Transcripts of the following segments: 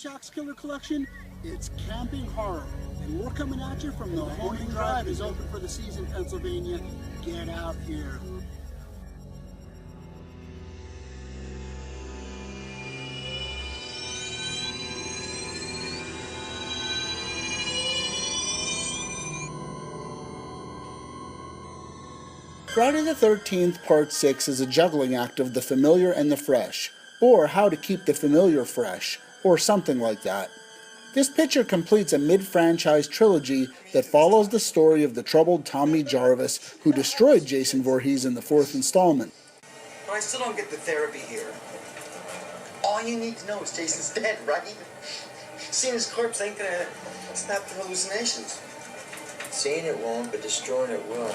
KLIMCZAK'S Killer Collection, it's camping horror. And we're coming at you from the Morning Drive is open for the season, Pennsylvania. Get out here. Friday the 13th Part 6 is a juggling act of the familiar and the fresh, or how to keep the familiar fresh, or something like that. This picture completes a mid-franchise trilogy that follows the story of the troubled Tommy Jarvis who destroyed Jason Voorhees in the fourth installment. I still don't get the therapy here. All you need to know is Jason's dead, right? Seeing his corpse ain't gonna stop the hallucinations. Seeing it won't, but destroying it will.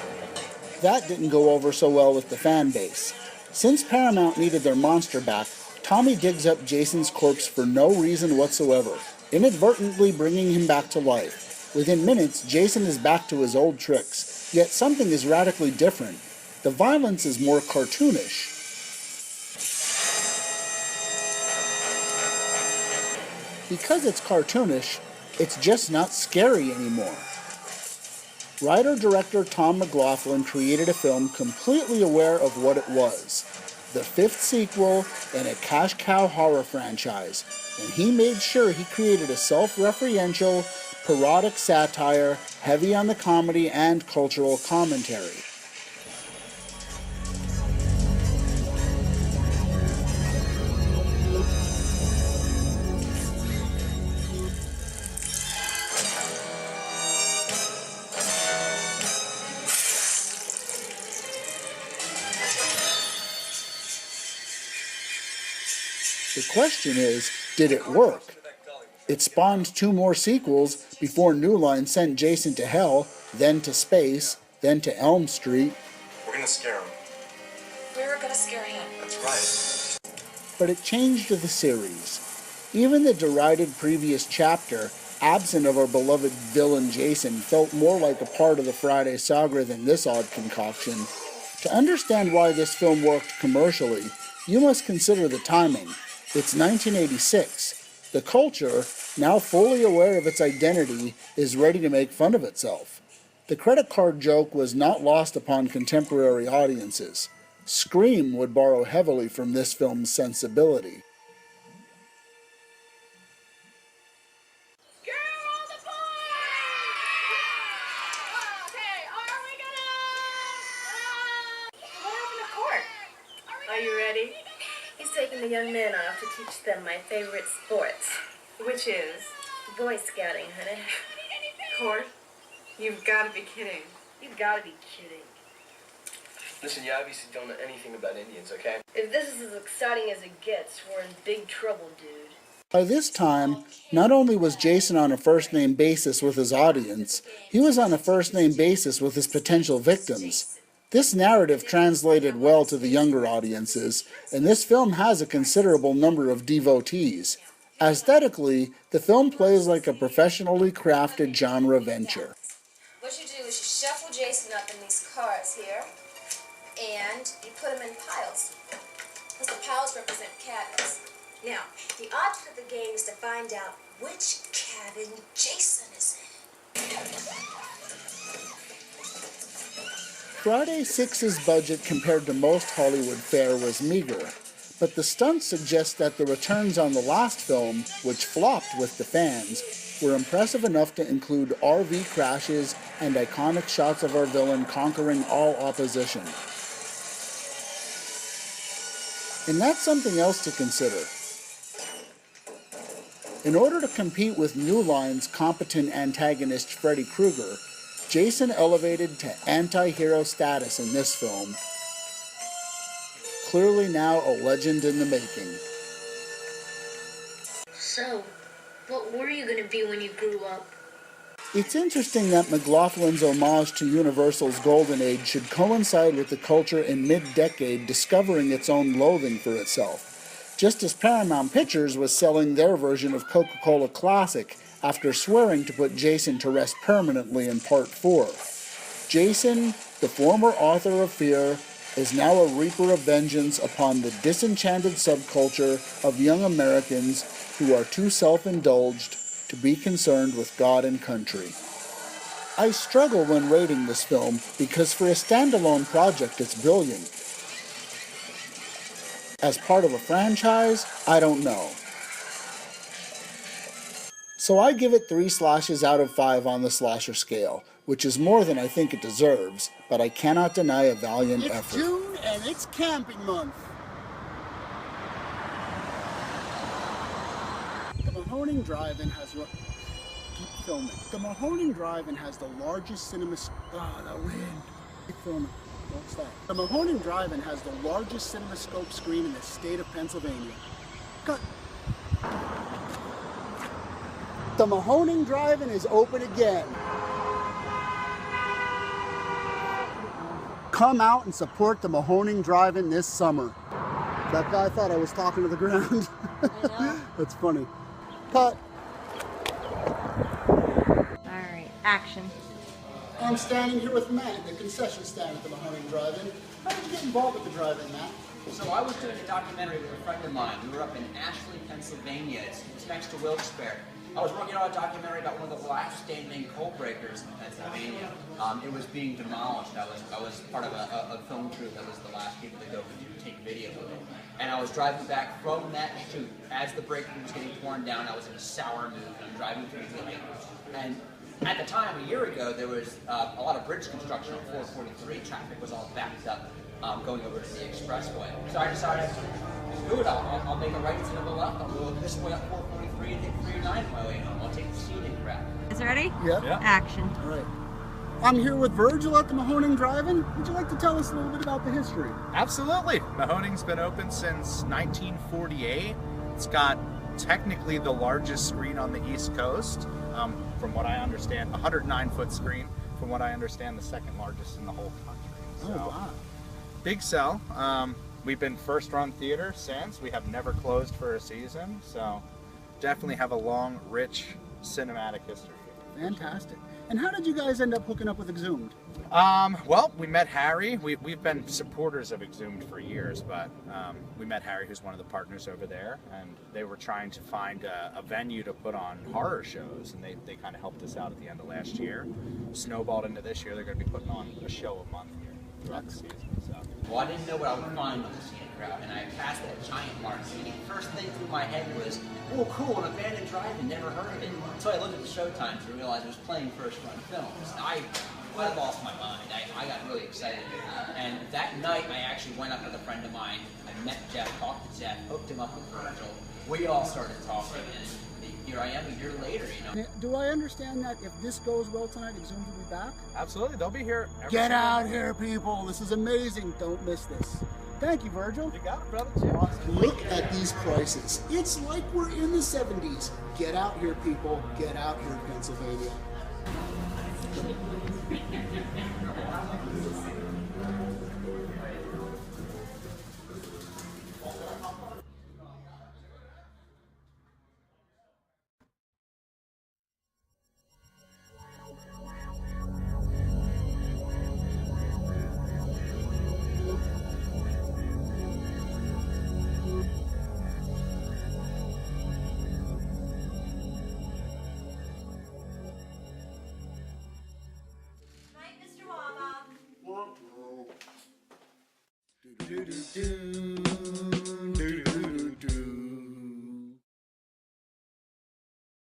That didn't go over so well with the fan base. Since Paramount needed their monster back, Tommy digs up Jason's corpse for no reason whatsoever, inadvertently bringing him back to life. Within minutes, Jason is back to his old tricks, yet something is radically different. The violence is more cartoonish. Because it's cartoonish, it's just not scary anymore. Writer-director Tom McLaughlin created a film completely aware of what it was, the fifth sequel in a cash cow horror franchise, and he made sure he created a self-referential, parodic satire heavy on the comedy and cultural commentary. The question is, did it work? It spawned 2 more sequels before New Line sent Jason to hell, then to space, then to Elm Street. We're gonna scare him. We're gonna scare him. That's right. But it changed the series. Even the derided previous chapter, absent of our beloved villain Jason, felt more like a part of the Friday saga than this odd concoction. To understand why this film worked commercially, you must consider the timing. It's 1986. The culture, now fully aware of its identity, is ready to make fun of itself. The credit card joke was not lost upon contemporary audiences. Scream would borrow heavily from this film's sensibility. Are you ready? He's taking the young men off to teach them my favorite sports. Which is? Boy Scouting, honey. Court? You've got to be kidding. You've got to be kidding. Listen, you obviously don't know anything about Indians, okay? If this is as exciting as it gets, we're in big trouble, dude. By this time, not only was Jason on a first-name basis with his audience, he was on a first-name basis with his potential victims. This narrative translated well to the younger audiences, and this film has a considerable number of devotees. Aesthetically, the film plays like a professionally crafted genre venture. What you do is you shuffle Jason up in these cards here, and you put them in piles. Because the piles represent cabins. Now, the object of the game is to find out which cabin Jason is in. Friday 6's budget compared to most Hollywood fare was meager, but the stunts suggest that the returns on the last film, which flopped with the fans, were impressive enough to include RV crashes and iconic shots of our villain conquering all opposition. And that's something else to consider. In order to compete with New Line's competent antagonist Freddy Krueger, Jason elevated to anti-hero status in this film. Clearly now a legend in the making. So, what were you going to be when you grew up? It's interesting that McLaughlin's homage to Universal's Golden Age should coincide with the culture in mid-decade discovering its own loathing for itself, just as Paramount Pictures was selling their version of Coca-Cola Classic after swearing to put Jason to rest permanently in Part 4. Jason, the former author of Fear, is now a reaper of vengeance upon the disenchanted subculture of young Americans who are too self-indulged to be concerned with God and country. I struggle when rating this film because for a standalone project it's brilliant. As part of a franchise, I don't know. So I give it 3 slashes out of 5 on the slasher scale, which is more than I think it deserves, but I cannot deny a valiant effort. It's June and it's camping month. The Mahoning Drive-In has what? Keep filming. The Mahoning Drive-In has the largest cinema. Oh, the wind. Keep filming. Don't stop. The Mahoning Drive-In has the largest CinemaScope screen in the state of Pennsylvania. Cut. The Mahoning Drive-In is open again. Come out and support the Mahoning Drive-In this summer. That guy thought I was talking to the ground. I know. That's funny. Cut. Alright, action. I'm standing here with Matt at the concession stand at the Mahoning Drive-In. How did you get involved with the drive-in, Matt? So I was doing a documentary with a friend of mine. We were up in Ashley, Pennsylvania. It's next to Wilkes-Barre. I was working on a documentary about one of the last standing coal breakers in Pennsylvania. It was being demolished. I was part of a film crew that was the last people to go to take video of it. And I was driving back from that shoot as the breaker was getting torn down. I was in a sour mood, and I'm driving through the light. And at the time, a year ago, there was a lot of bridge construction on 443. Traffic was all backed up going over to the expressway. So I decided, screw it, I'll make a right instead of a left. I'll go this way up 443 and hit 309 on my way home. I'll take the scenic route. Is it ready? Yep. Yeah. Action. All right. I'm here with Virgil at the Mahoning Drive-In. Would you like to tell us a little bit about the history? Absolutely. Mahoning's been open since 1948. It's got technically the largest screen on the East Coast. From what I understand, 109-foot screen. From what I understand, the second largest in the whole country. So, Oh, wow. big sell. We've been first-run theater since. We have never closed for a season. So definitely have a long, rich cinematic history. Fantastic. And how did you guys end up hooking up with Exhumed? Well, we met Harry. We've been supporters of Exhumed for years, but we met Harry, who's one of the partners over there, and they were trying to find a venue to put on horror shows, and they kind of helped us out at the end of last year. Snowballed into this year. They're going to be putting on a show a month here throughout the season. So. Well, I didn't know what I would find on the scenic route, and I passed that giant martini. First thing through my head was, oh, cool, an abandoned drive-in, never heard of it. So I looked at the show times and realized it was playing first-run films. I lost my mind. I got really excited. And that night, I actually went up with a friend of mine. I met Jeff, talked to Jeff, hooked him up with Virgil. We all started talking, and here I am a year later, you know. Do I understand that if this goes well tonight, Exhumed will be back? Absolutely, they'll be here. Get out here, people. This is amazing. Don't miss this. Thank you, Virgil. You got it, brother. Awesome. Look at these prices. It's like we're in the 70s. Get out here, people. Get out here, Pennsylvania. Night, Mr. Waba. Do do do do.